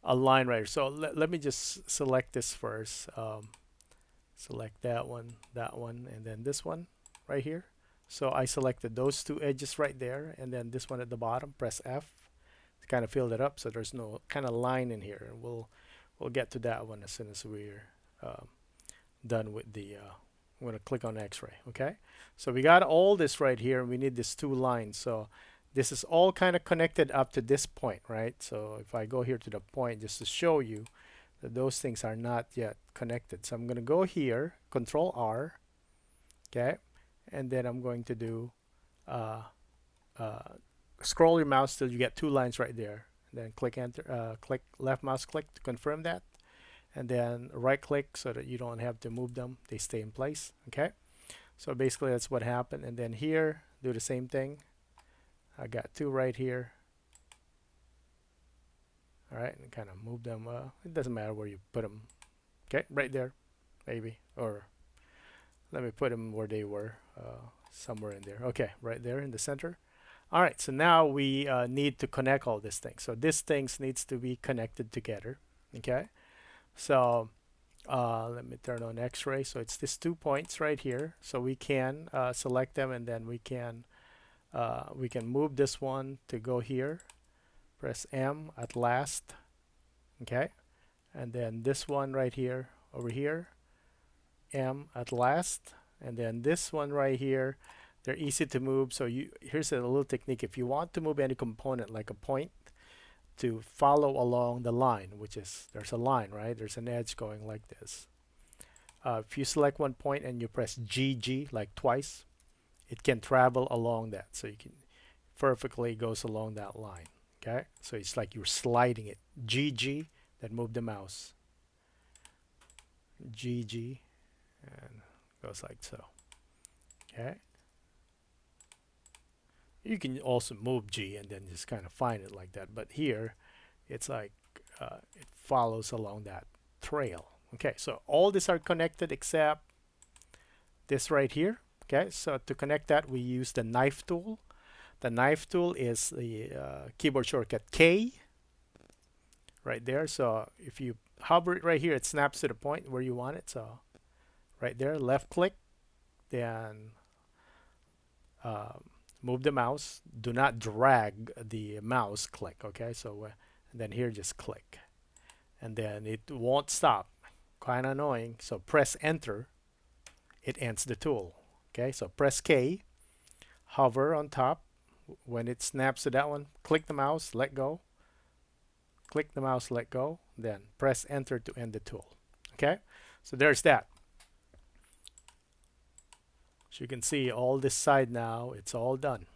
a line right here. So let me just select this first. Select that one, and then this one right here. So I selected those two edges right there, and then this one at the bottom. Press F to kind of fill it up, so there's no kind of line in here. We'll get to that one as soon as we're done with the. I'm going to click on X-ray. Okay, so we got all this right here, and we need these two lines. So this is all kind of connected up to this point, right? So if I go here to the point, just to show you that those things are not yet connected. So I'm going to go here, Control R, okay, and then I'm going to do uh, uh, scroll your mouse till you get two lines right there. Then click enter, click left mouse click to confirm that, and then right click so that you don't have to move them; they stay in place. Okay, so basically that's what happened. And then here, do the same thing. I got two right here. All right, and kind of move them. It doesn't matter where you put them. Okay, right there, maybe, or let me put them where they were, somewhere in there. Okay, right there in the center. All right, so now we need to connect all these things. So these things needs to be connected together. Okay, so let me turn on X-ray. So it's these 2 points right here. So we can select them, and then we can move this one to go here. Press M at last. Okay, and then this one right here over here, M at last, and then this one right here. They're easy to move. So here's a little technique. If you want to move any component like a point to follow along the line, which is there's a line, right? There's an edge going like this. If you select one point and you press GG like twice, it can travel along that. So you can perfectly goes along that line. Okay, so it's like you're sliding it. GG, then move the mouse. GG, and goes like so. Okay. You can also move G and then just kind of find it like that. But here, it's like it follows along that trail. Okay, so all these are connected except this right here. Okay, so to connect that, we use the knife tool. The knife tool is the keyboard shortcut K right there. So if you hover it right here, it snaps to the point where you want it. So right there, left click, then move the mouse. Do not drag the mouse click. Okay, so and then here just click, and then it won't stop. Kind of annoying. So press enter. It ends the tool. Okay, so press K, hover on top. When it snaps to that one, click the mouse, let go. Click the mouse, let go. Then press enter to end the tool. Okay, so there's that. So you can see all this side now, it's all done.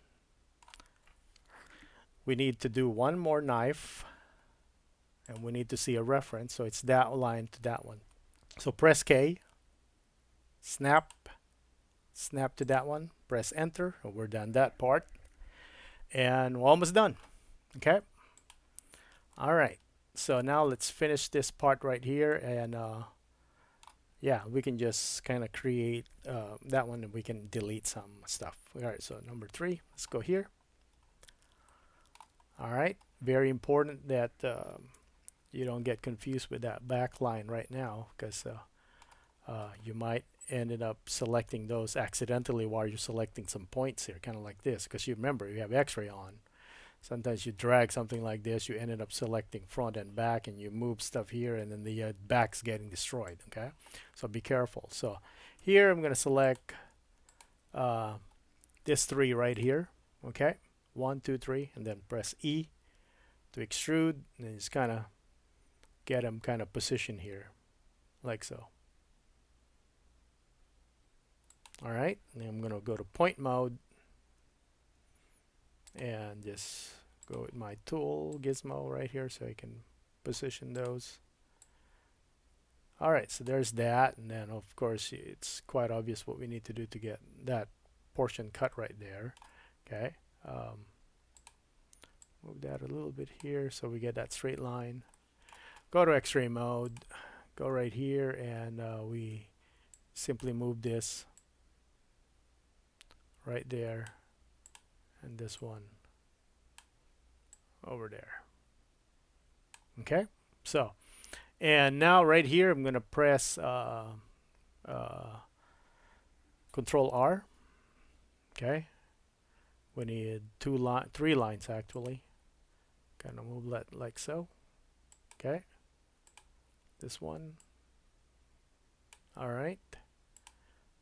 We need to do one more knife, and we need to see a reference. So it's that line to that one. So press K, snap to that one, press enter. We're done that part, and we're almost done. Okay. All right. So now let's finish this part right here, and yeah, we can just kind of create that one, and we can delete some stuff. All right. So number 3, let's go here. All right. Very important that you don't get confused with that back line right now, because you might ended up selecting those accidentally while you're selecting some points here, kind of like this, because you remember you have X-ray on. Sometimes you drag something like this, you ended up selecting front and back, and you move stuff here, and then the back's getting destroyed. Okay, so be careful. So here I'm going to select this 3 right here. Okay, 1, 2, 3, and then press E to extrude, and just kind of get them kind of positioned here, like so. All right, and I'm going to go to point mode and just go with my tool gizmo right here so I can position those. All right, so there's that, and then of course it's quite obvious what we need to do to get that portion cut right there. Okay, move that a little bit here so we get that straight line. Go to X-ray mode, go right here, and we simply move this right there, and this one over there. Okay, So, and now right here, I'm gonna press Control R. Okay, we need three lines actually. Kind of move that like so. Okay, this one. All right,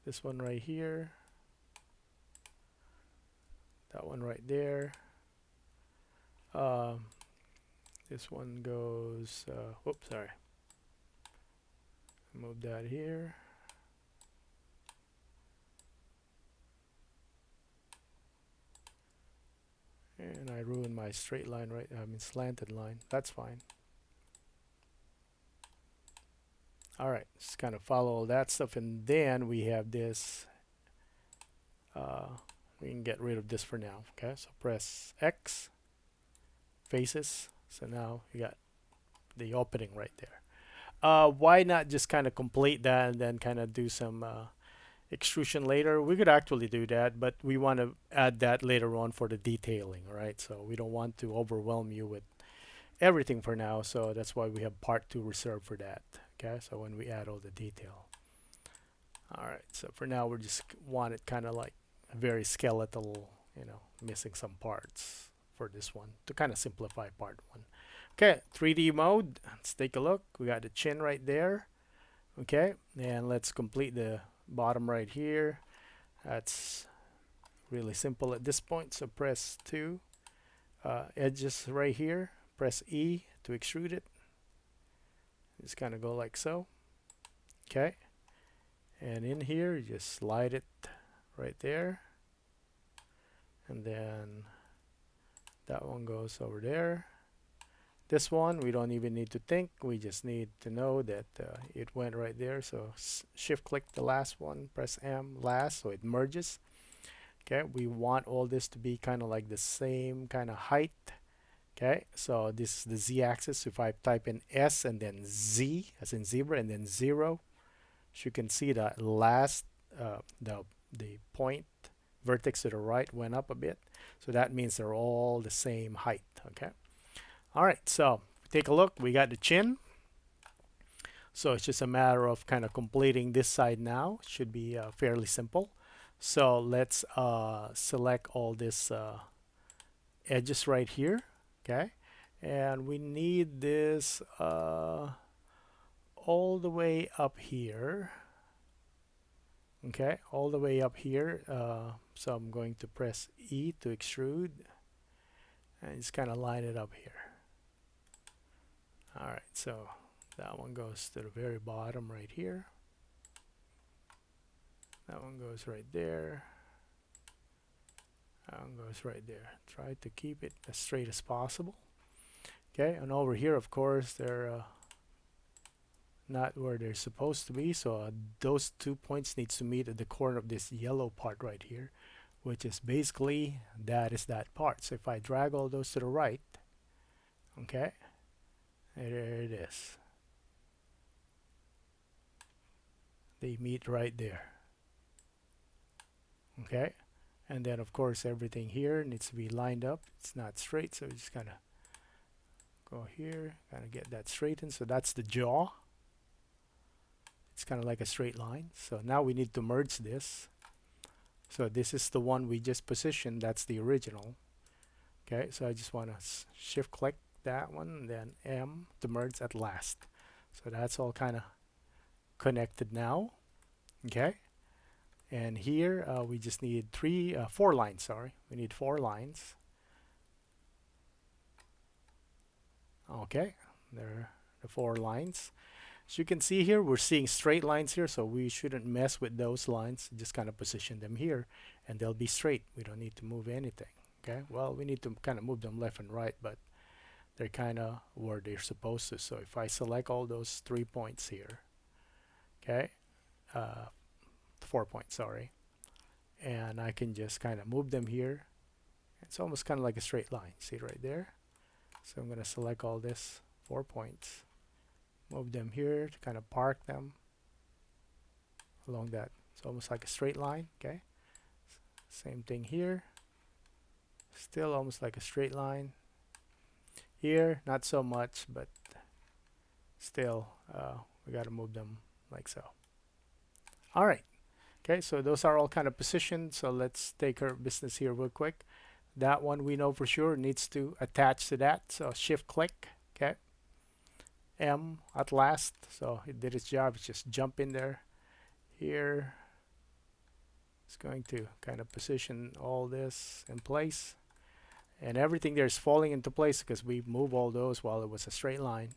this one right here. That one right there. Um, this one goes. Whoops, sorry. Move that here. And I ruined my straight line right. I mean slanted line. That's fine. All right, just kind of follow all that stuff, and then we have this. We can get rid of this for now. Okay, so press X, faces. So now you got the opening right there. Why not just kind of complete that and then kind of do some extrusion later? We could actually do that, but we want to add that later on for the detailing, right? So we don't want to overwhelm you with everything for now. So that's why we have part 2 reserved for that. Okay, so when we add all the detail. All right, so for now we just want it kind of like very skeletal, missing some parts for this one to kind of simplify part 1. Okay, 3D mode. Let's take a look. We got the chin right there. Okay, and let's complete the bottom right here. That's really simple at this point. So press 2. Edges right here. Press E to extrude it. Just kind of go like so. Okay, and in here, just slide it right there. And then that one goes over there. This one, we don't even need to think. We just need to know that it went right there. So shift click the last one, press M last, so it merges. Okay, we want all this to be kind of like the same kind of height. Okay, so this is the Z axis. If I type in S and then Z, as in zebra, and then 0, as you can see the last, the point vertex to the right went up a bit. So that means they're all the same height. Okay. All right, so take a look. We got the chin. So it's just a matter of kind of completing this side now. Should be fairly simple. So let's select all this edges right here. Okay, and we need this all the way up here. Okay, all the way up here. So I'm going to press E to extrude and just kind of line it up here. All right, so that one goes to the very bottom right here. That one goes right there. That one goes right there. Try to keep it as straight as possible. Okay, and over here, of course, they're not where they're supposed to be. So those 2 points needs to meet at the corner of this yellow part right here, which is basically that part. So if I drag all those to the right, okay, there it is. They meet right there. Okay, and then of course everything here needs to be lined up. It's not straight, so we just kind of go here, kind of get that straightened. So that's the jaw. It's kind of like a straight line. So now we need to merge this. So this is the one we just positioned. That's the original. Okay, so I just want to shift click that one, and then M to merge at last. So that's all kind of connected now. Okay, and here we just need 4 lines. Sorry, we need 4 lines. Okay, there are the 4 lines. As you can see here, we're seeing straight lines here, so we shouldn't mess with those lines. Just kind of position them here, and they'll be straight. We don't need to move anything. Okay, well, we need to kind of move them left and right, but they're kind of where they're supposed to. So if I select all those 3 points here, okay, 4 points, sorry, and I can just kind of move them here. It's almost kind of like a straight line. See right there? So I'm going to select all this 4 points, move them here to kind of park them along that. It's almost like a straight line. Okay, same thing here. Still almost like a straight line. Here, not so much, but still we got to move them like so. All right. Okay, so those are all kind of positioned. So let's take our business here real quick. That one we know for sure needs to attach to that. So shift click. Okay. M at last. So it did its job. It's just jump in there. Here. It's going to kind of position all this in place. And everything there is falling into place because we move all those while it was a straight line.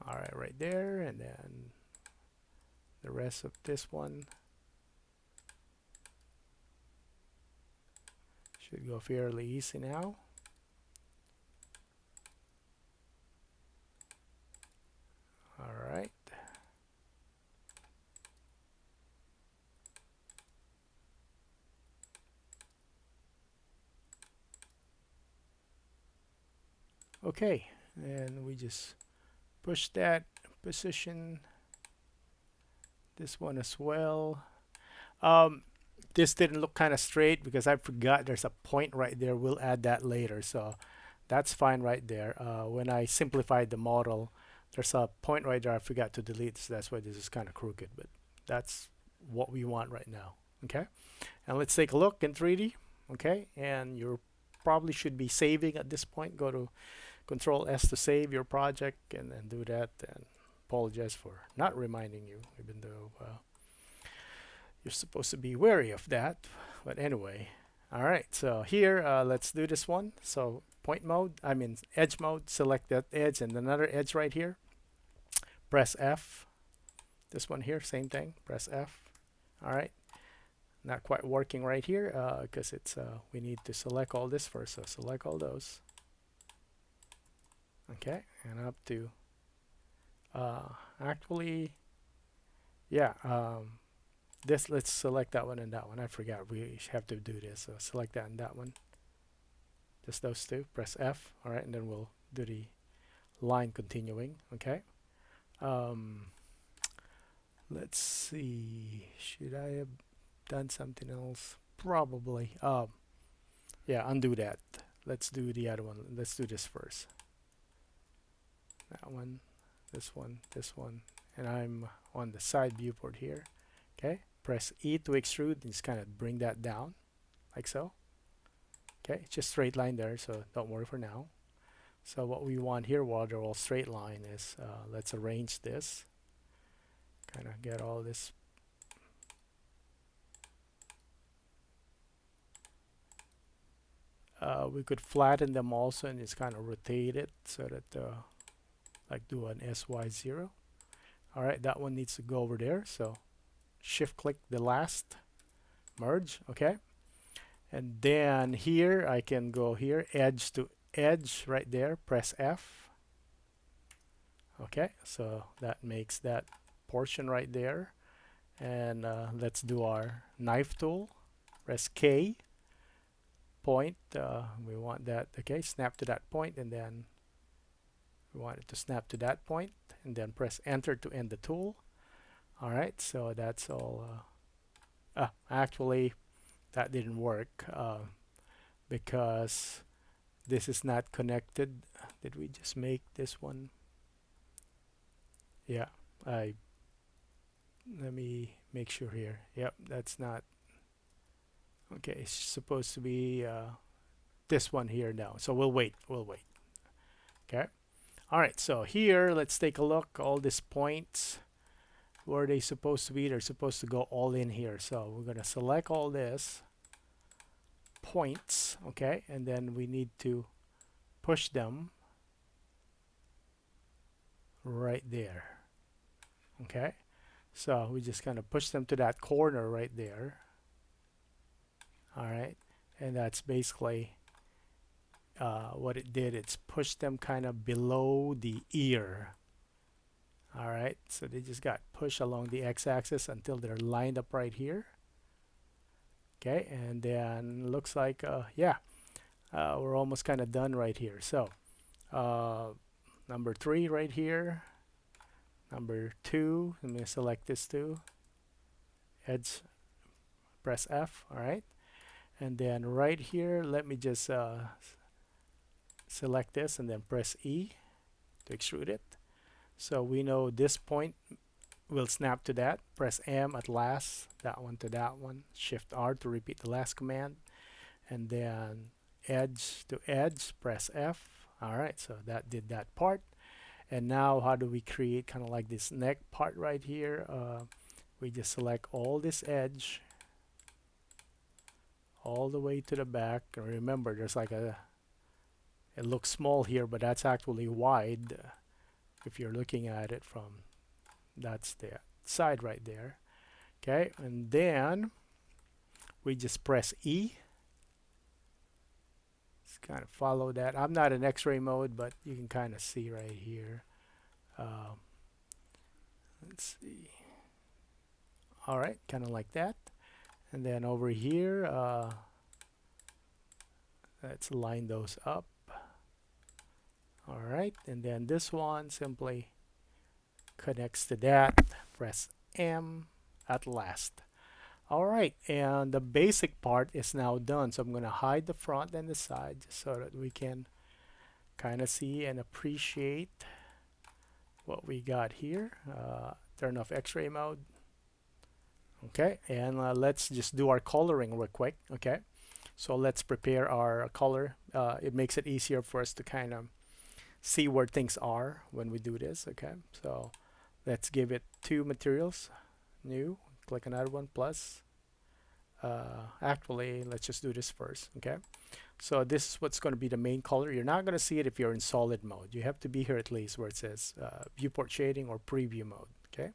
All right, right there. And then the rest of this one should go fairly easy now. All right. Okay, and we just push that position. This one as well. Um, this didn't look kind of straight because I forgot there's a point right there. We'll add that later. So that's fine right there. When I simplified the model, there's a point right there I forgot to delete. So that's why this is kind of crooked, but that's what we want right now. Okay. And let's take a look in 3D. Okay. And you probably should be saving at this point. Go to Control S to save your project and then do that. And apologize for not reminding you, even though you're supposed to be wary of that. But anyway, all right. So here, let's do this one. So point mode, I mean edge mode, select that edge and another edge right here. Press F. This one here, same thing. Press F. All right. Not quite working right here because it's we need to select all this first. So select all those. Okay, and up to actually, yeah. This let's select that one and that one. I forgot we have to do this. So select that and that one. Just those two. Press F. All right, and then we'll do the line continuing. Okay. Um, let's see. Should I have done something else? Probably. Yeah, undo that. Let's do the other one. Let's do this first. That one, this one, this one, and I'm on the side viewport here. Okay, press E to extrude and just kind of bring that down like so. Okay, it's just straight line there, so don't worry for now. So what we want here while they're all straight line is let's arrange this, kind of get all this. We could flatten them also and just kind of rotate it so that like do an SY0. All right, that one needs to go over there. So shift click the last, merge, okay. And then here I can go here, edge to edge right there, press F. Okay, so that makes that portion right there. And let's do our knife tool, press K, point, we want that, okay, snap to that point, and then we want it to snap to that point, and then press enter to end the tool. All right, so that's all. Actually, that didn't work because this is not connected. Did we just make this one? Yeah, let me make sure here. Yep, that's not. Okay, it's supposed to be this one here now. So we'll wait. We'll wait. Okay. All right. So here, let's take a look. All these points. Where are they supposed to be? They're supposed to go all in here. So we're gonna select all this points. Okay, and then we need to push them right there. Okay. So we just kind of push them to that corner right there. All right. And that's basically what it did. It's pushed them kind of below the ear. All right. So they just got pushed along the x-axis until they're lined up right here. Okay. And then looks like, yeah, we're almost kind of done right here. So number 3 right here. Number 2, I'm going to select this too. Edge, press F. All right. And then right here, let me just select this and then press E. to extrude it. So we know this point will snap to that. Press M at last, that one to that one. Shift R to repeat the last command. And then edge to edge, press F. All right, so that did that part. And now how do we create kind of like this neck part right here? We just select all this edge all the way to the back. And remember, there's like it looks small here, but that's actually wide if you're looking at it from, that's the side right there. Okay, and then we just press E. Just kind of follow that. I'm not in X-ray mode, but you can kind of see right here. Let's see. All right, kind of like that. And then over here, let's line those up. All right, and then this one simply connects to that. Press M at last. All right, and the basic part is now done. So I'm going to hide the front and the side so that we can kind of see and appreciate what we got here. Turn off X-ray mode. Okay, and let's just do our coloring real quick. Okay, so let's prepare our color. It makes it easier for us to kind of see where things are when we do this. Okay, so let's give it 2 materials, new, click another one, plus. Actually, let's just do this first. Okay, so this is what's going to be the main color. You're not going to see it if you're in solid mode. You have to be here at least where it says viewport shading or preview mode. Okay,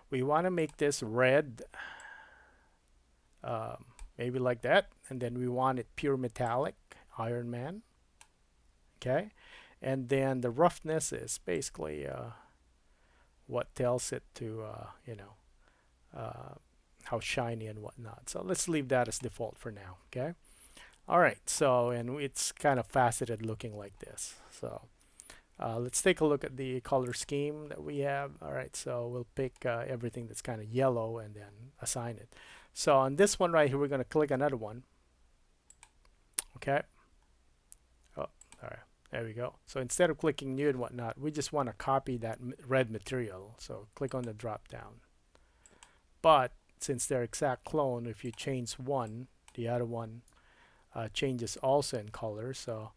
we want to make this red, maybe like that, and then we want it pure metallic, Iron Man. Okay, and then the roughness is basically what tells it to how shiny and whatnot. So let's leave that as default for now. Okay, all right, so and it's kind of faceted looking like this. So let's take a look at the color scheme that we have. All right, so we'll pick everything that's kind of yellow and then assign it. So on this one right here, we're going to click another one. Okay. Oh, all right. There we go. So instead of clicking new and whatnot, we just want to copy that red material. So click on the drop down. But since they're exact clone, if you change one, the other one changes also in color. So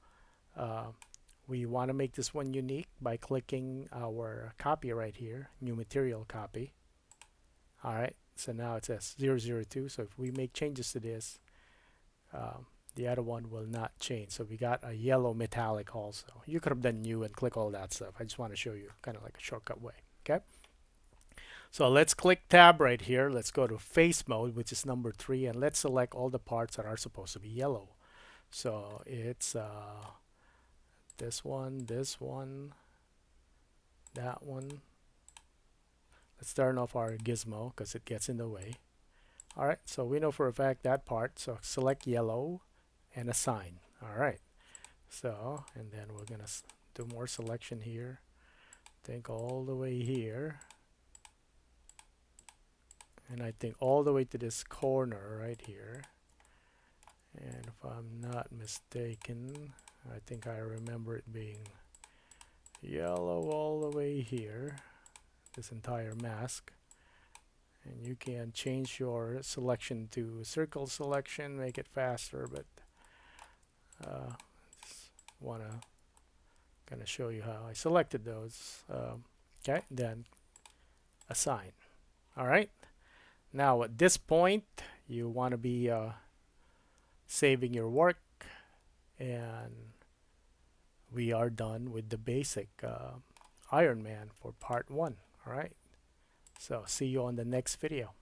we want to make this one unique by clicking our copy right here, new material copy. All right, so now it says 002. So if we make changes to this, the other one will not change. So we got a yellow metallic also. You could have done new and click all that stuff. I just want to show you kind of like a shortcut way. Okay. So let's click tab right here. Let's go to face mode, which is number 3, and let's select all the parts that are supposed to be yellow. So it's this one, that one. Let's turn off our gizmo because it gets in the way. All right, so we know for a fact that part. So select yellow and assign. All right, so and then we're gonna do more selection here. Think all the way here. And I think all the way to this corner right here. And if I'm not mistaken, I think I remember it being yellow all the way here, this entire mask. And you can change your selection to circle selection, make it faster, but just want to kind of show you how I selected those. Okay, then assign. All right. Now at this point, you want to be saving your work, and we are done with the basic Iron Man for part 1. All right. So see you on the next video.